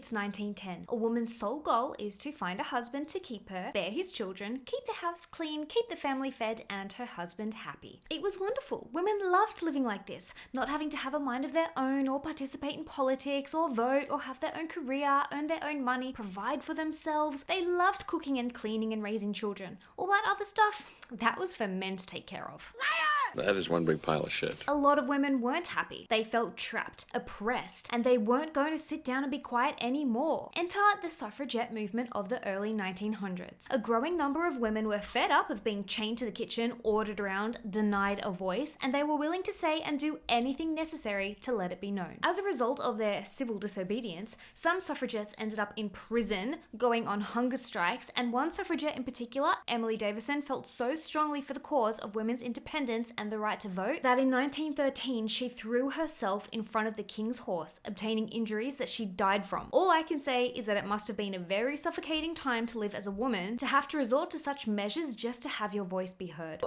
it's 1910. A woman's sole goal is to find a husband to keep her, bear his children, keep the house clean, keep the family fed, and her husband happy. It was wonderful. Women loved living like this, not having to have a mind of their own or participate in politics or vote or have their own career, earn their own money, provide for themselves. They loved cooking and cleaning and raising children. All that other stuff, that was for men to take care of. That is one big pile of shit. A lot of women weren't happy. They felt trapped, oppressed, and they weren't going to sit down and be quiet anymore. Enter the suffragette movement of the early 1900s. A growing number of women were fed up of being chained to the kitchen, ordered around, denied a voice, and they were willing to say and do anything necessary to let it be known. As a result of their civil disobedience, some suffragettes ended up in prison, going on hunger strikes, and one suffragette in particular, Emily Davison, felt so strongly for the cause of women's independence and the right to vote that in 1913 she threw herself in front of the king's horse, obtaining injuries that she died from. All I can say is that it must have been a very suffocating time to live as a woman, to have to resort to such measures just to have your voice be heard.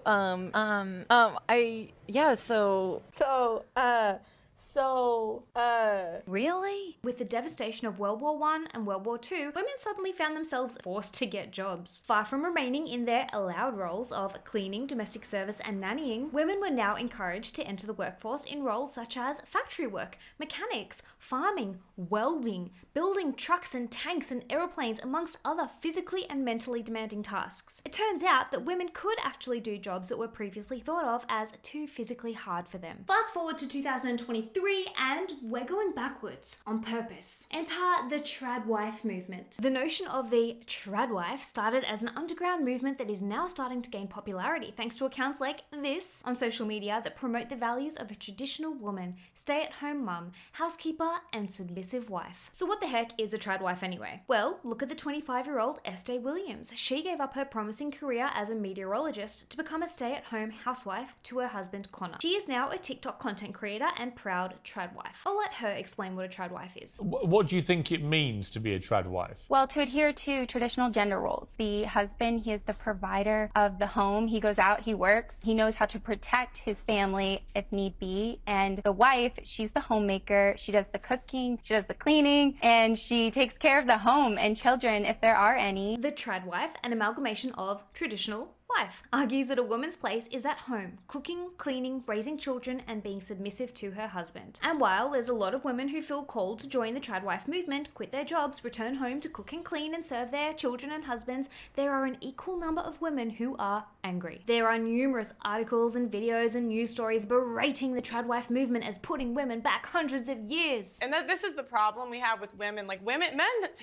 Really? With the devastation of World War I and World War II, women suddenly found themselves forced to get jobs. Far from remaining in their allowed roles of cleaning, domestic service, and nannying, women were now encouraged to enter the workforce in roles such as factory work, mechanics, farming, welding, building trucks and tanks and aeroplanes, amongst other physically and mentally demanding tasks. It turns out that women could actually do jobs that were previously thought of as too physically hard for them. Fast forward to 2023 and we're going backwards on purpose. Enter the tradwife movement. The notion of the tradwife started as an underground movement that is now starting to gain popularity thanks to accounts like this on social media that promote the values of a traditional woman, stay-at-home mum, housekeeper, and submissive wife. So what the heck is a tradwife anyway? Well, look at the 25-year-old Estee Williams. She gave up her promising career as a meteorologist to become a stay-at-home housewife to her husband Connor. She is now a TikTok content creator and proud tradwife. I'll let her explain what a tradwife is. What do you think it means to be a tradwife? Well, to adhere to traditional gender roles. The husband, he is the provider of the home. He goes out, he works, he knows how to protect his family if need be. And the wife, she's the homemaker. She does the cooking, she does the cleaning, and she takes care of the home and children if there are any. The tradwife, an amalgamation of traditional wife, argues that a woman's place is at home, cooking, cleaning, raising children, and being submissive to her husband. And while there's a lot of women who feel called to join the tradwife movement, quit their jobs, return home to cook and clean and serve their children and husbands, there are an equal number of women who are angry. There are numerous articles and videos and news stories berating the tradwife movement as putting women back hundreds of years. And this is the problem we have with women. Like men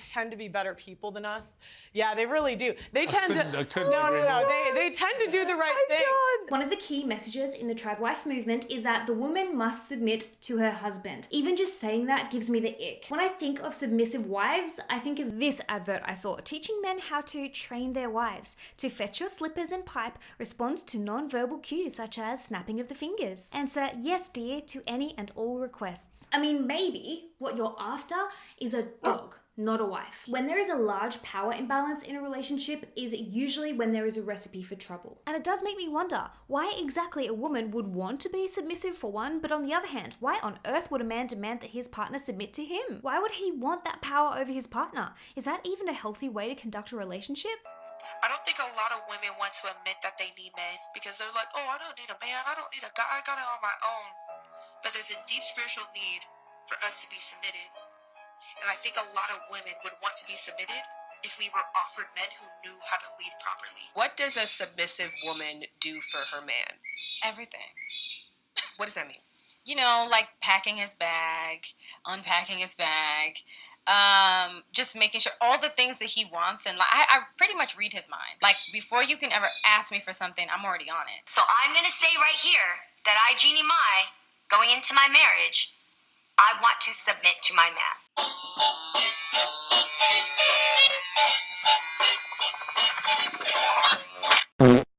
tend to be better people than us. Yeah, they really do. They tend they tend to do the right thing. One of the key messages in the tradwife movement is that the woman must submit to her husband. Even just saying that gives me the ick. When I think of submissive wives, I think of this advert I saw, teaching men how to train their wives to fetch your slippers and pipe, respond to non-verbal cues such as snapping of the fingers, answer yes dear to any and all requests. I mean, maybe what you're after is a dog, not a wife. When there is a large power imbalance in a relationship is usually when there is a recipe for trouble. And it does make me wonder why exactly a woman would want to be submissive for one, but on the other hand, why on earth would a man demand that his partner submit to him? Why would he want that power over his partner? Is that even a healthy way to conduct a relationship? I don't think a lot of women want to admit that they need men because they're like, oh, I don't need a man, I don't need a guy, I got it on my own. But there's a deep spiritual need for us to be submitted. And I think a lot of women would want to be submitted if we were offered men who knew how to lead properly. What does a submissive woman do for her man? Everything. What does that mean? You know, like packing his bag, unpacking his bag, just making sure all the things that he wants. And I pretty much read his mind. Like, before you can ever ask me for something, I'm already on it. So I'm going to say right here that I, Jeannie Mai, going into my marriage, I want to submit to my man.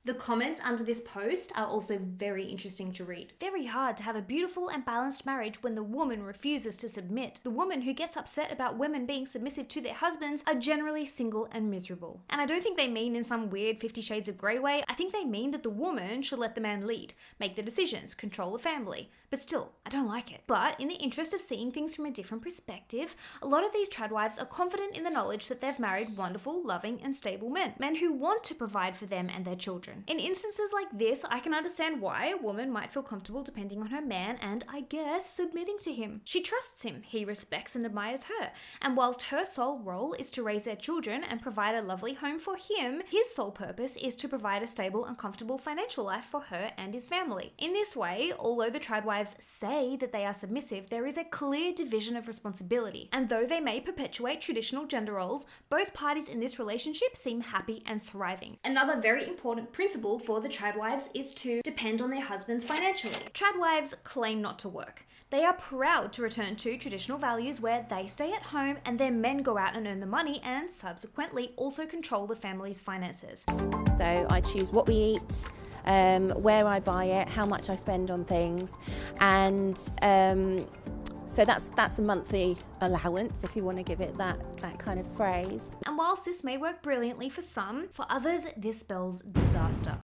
The comments under this post are also very interesting to read. Very hard to have a beautiful and balanced marriage when the woman refuses to submit. The woman who gets upset about women being submissive to their husbands are generally single and miserable. And I don't think they mean in some weird 50 Shades of Grey way. I think they mean that the woman should let the man lead, make the decisions, control the family. But still, I don't like it. But in the interest of seeing things from a different perspective, a lot of these tradwives are confident in the knowledge that they've married wonderful, loving, and stable men who want to provide for them and their children. In instances like this, I can understand why a woman might feel comfortable depending on her man and, I guess, submitting to him. She trusts him, he respects and admires her, and whilst her sole role is to raise their children and provide a lovely home for him, his sole purpose is to provide a stable and comfortable financial life for her and his family. In this way, although the tradwives say that they are submissive, there is a clear division of responsibility, and though they may perpetuate traditional gender roles, both parties in this relationship seem happy and thriving. Another very important principle for the tradwives is to depend on their husbands financially. Tradwives claim not to work. They are proud to return to traditional values where they stay at home and their men go out and earn the money and subsequently also control the family's finances. So I choose what we eat, where I buy it, how much I spend on things, and so that's a monthly allowance, if you want to give it that kind of phrase. And whilst this may work brilliantly for some, for others this spells disaster.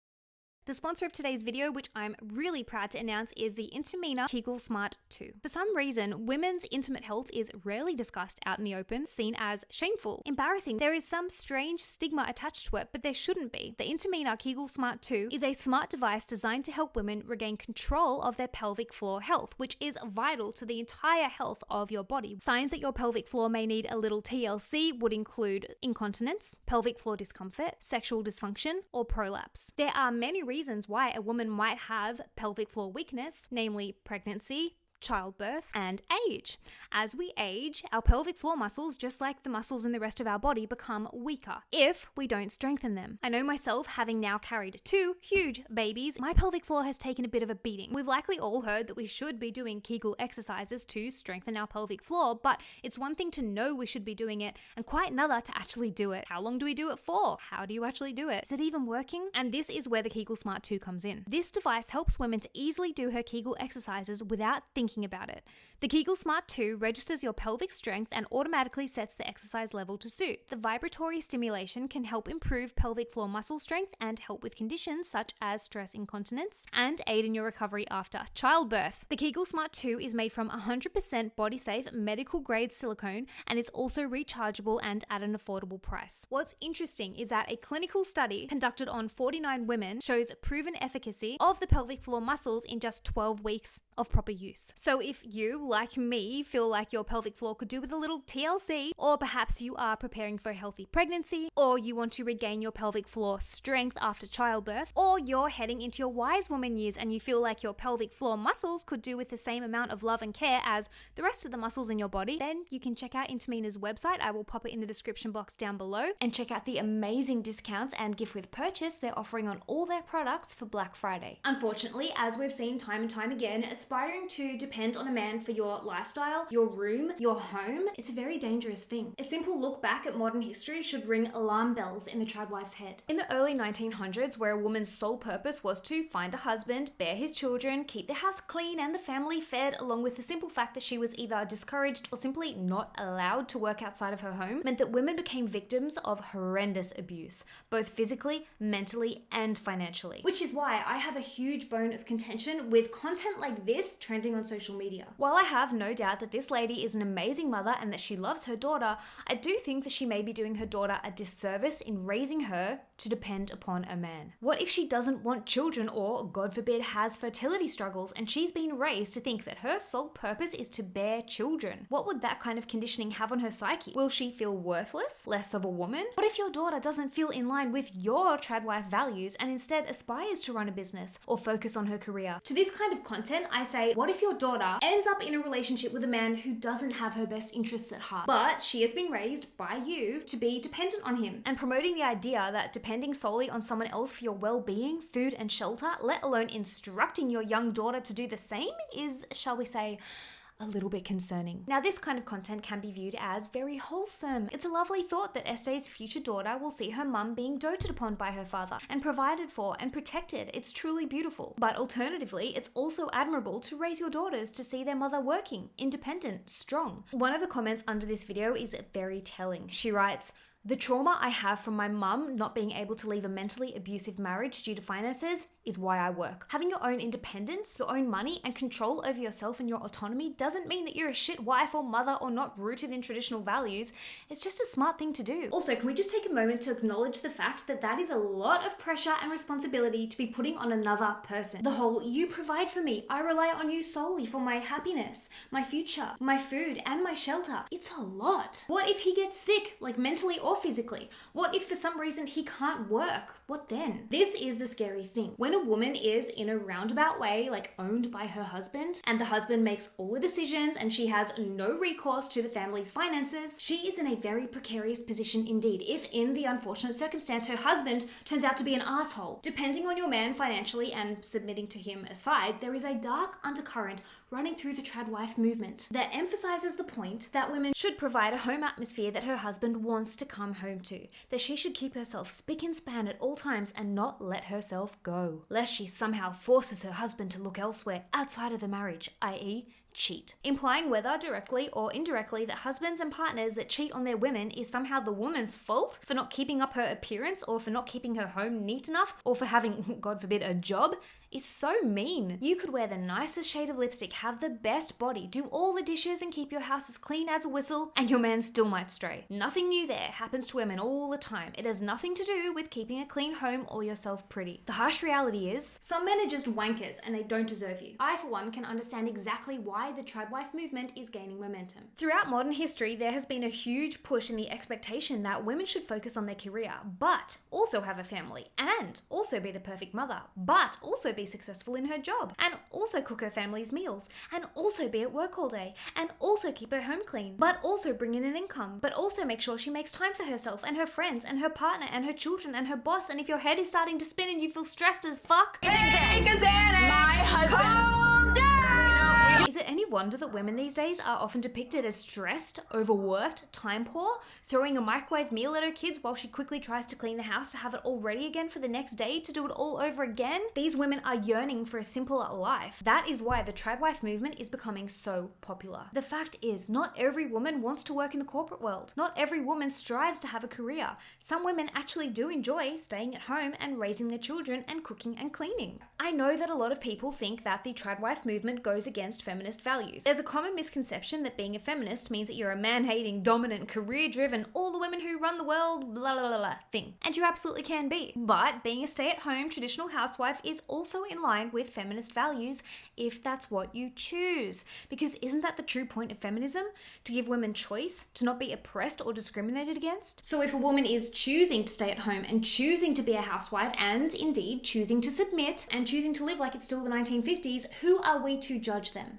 The sponsor of today's video, which I'm really proud to announce, is the Intimina Kegel Smart 2. For some reason, women's intimate health is rarely discussed out in the open, seen as shameful, embarrassing. There is some strange stigma attached to it, but there shouldn't be. The Intimina Kegel Smart 2 is a smart device designed to help women regain control of their pelvic floor health, which is vital to the entire health of your body. Signs that your pelvic floor may need a little TLC would include incontinence, pelvic floor discomfort, sexual dysfunction, or prolapse. There are many reasons why a woman might have pelvic floor weakness, namely pregnancy, childbirth, and age. As we age, our pelvic floor muscles, just like the muscles in the rest of our body, become weaker if we don't strengthen them. I know myself, having now carried 2 huge babies, my pelvic floor has taken a bit of a beating. We've likely all heard that we should be doing Kegel exercises to strengthen our pelvic floor, but it's one thing to know we should be doing it and quite another to actually do it. How long do we do it for? How do you actually do it? Is it even working? And this is where the Kegel Smart 2 comes in. This device helps women to easily do her Kegel exercises without thinking about it. The Kegel Smart 2 registers your pelvic strength and automatically sets the exercise level to suit. The vibratory stimulation can help improve pelvic floor muscle strength and help with conditions such as stress incontinence and aid in your recovery after childbirth. The Kegel Smart 2 is made from 100% body-safe medical grade silicone and is also rechargeable and at an affordable price. What's interesting is that a clinical study conducted on 49 women shows proven efficacy of the pelvic floor muscles in just 12 weeks of proper use. So if you, like me, feel like your pelvic floor could do with a little TLC, or perhaps you are preparing for a healthy pregnancy, or you want to regain your pelvic floor strength after childbirth, or you're heading into your wise woman years and you feel like your pelvic floor muscles could do with the same amount of love and care as the rest of the muscles in your body, then you can check out Intimina's website. I will pop it in the description box down below, and check out the amazing discounts and gift with purchase they're offering on all their products for Black Friday. Unfortunately, as we've seen time and time again, aspiring to depend on a man for your lifestyle, your room, your home, it's a very dangerous thing. A simple look back at modern history should ring alarm bells in the tradwife's head. In the early 1900s, where a woman's sole purpose was to find a husband, bear his children, keep the house clean and the family fed, along with the simple fact that she was either discouraged or simply not allowed to work outside of her home, meant that women became victims of horrendous abuse, both physically, mentally, and financially. Which is why I have a huge bone of contention with content like this trending on social media. While I have no doubt that this lady is an amazing mother and that she loves her daughter, I do think that she may be doing her daughter a disservice in raising her to depend upon a man. What if she doesn't want children or, God forbid, has fertility struggles and she's been raised to think that her sole purpose is to bear children? What would that kind of conditioning have on her psyche? Will she feel worthless, less of a woman? What if your daughter doesn't feel in line with your tradwife values and instead aspires to run a business or focus on her career? To this kind of content, I say, what if your daughter ends up in a relationship with a man who doesn't have her best interests at heart, but she has been raised by you to be dependent on him? And promoting the idea that depending solely on someone else for your well-being, food, and shelter, let alone instructing your young daughter to do the same, is, shall we say, a little bit concerning. Now, this kind of content can be viewed as very wholesome. It's a lovely thought that Este's future daughter will see her mum being doted upon by her father and provided for and protected. It's truly beautiful. But alternatively, it's also admirable to raise your daughters to see their mother working, independent, strong. One of the comments under this video is very telling. She writes, "The trauma I have from my mum not being able to leave a mentally abusive marriage due to finances is why I work. Having your own independence, your own money, and control over yourself and your autonomy doesn't mean that you're a shit wife or mother or not rooted in traditional values. It's just a smart thing to do." Also, can we just take a moment to acknowledge the fact that that is a lot of pressure and responsibility to be putting on another person. The whole, you provide for me, I rely on you solely for my happiness, my future, my food, and my shelter. It's a lot. What if he gets sick, like mentally or physically? What if for some reason he can't work? What then? This is the scary thing. When a woman is in a roundabout way, like owned by her husband, and the husband makes all the decisions and she has no recourse to the family's finances, she is in a very precarious position indeed, if in the unfortunate circumstance her husband turns out to be an asshole. Depending on your man financially and submitting to him aside, there is a dark undercurrent running through the tradwife movement that emphasizes the point that women should provide a home atmosphere that her husband wants to come home to, that she should keep herself spick and span at all times and not let herself go, lest she somehow forces her husband to look elsewhere outside of the marriage, i.e. cheat. Implying whether directly or indirectly that husbands and partners that cheat on their women is somehow the woman's fault for not keeping up her appearance or for not keeping her home neat enough or for having, God forbid, a job is so mean. You could wear the nicest shade of lipstick, have the best body, do all the dishes and keep your house as clean as a whistle, and your man still might stray. Nothing new there. Happens to women all the time. It has nothing to do with keeping a clean home or yourself pretty. The harsh reality is, some men are just wankers and they don't deserve you. I, for one, can understand exactly why the tradwife movement is gaining momentum. Throughout modern history, there has been a huge push in the expectation that women should focus on their career, but also have a family, and also be the perfect mother, but also be successful in her job, and also cook her family's meals, and also be at work all day, and also keep her home clean, but also bring in an income, but also make sure she makes time for herself and her friends and her partner and her children and her boss. And if your head is starting to spin and you feel stressed as fuck, My husband. is it any wonder that women these days are often depicted as stressed, overworked, time poor, throwing a microwave meal at her kids while she quickly tries to clean the house to have it all ready again for the next day to do it all over again? These women are yearning for a simpler life. That is why the tradwife movement is becoming so popular. The fact is, not every woman wants to work in the corporate world. Not every woman strives to have a career. Some women actually do enjoy staying at home and raising their children and cooking and cleaning. I know that a lot of people think that the tradwife movement goes against feminist values. There's a common misconception that being a feminist means that you're a man-hating, dominant, career-driven, all the women who run the world, blah blah blah thing. And you absolutely can be. But being a stay-at-home traditional housewife is also in line with feminist values if that's what you choose. Because isn't that the true point of feminism? To give women choice, to not be oppressed or discriminated against? So if a woman is choosing to stay at home and choosing to be a housewife and indeed choosing to submit and choosing to live like it's still the 1950s, who are we to judge them?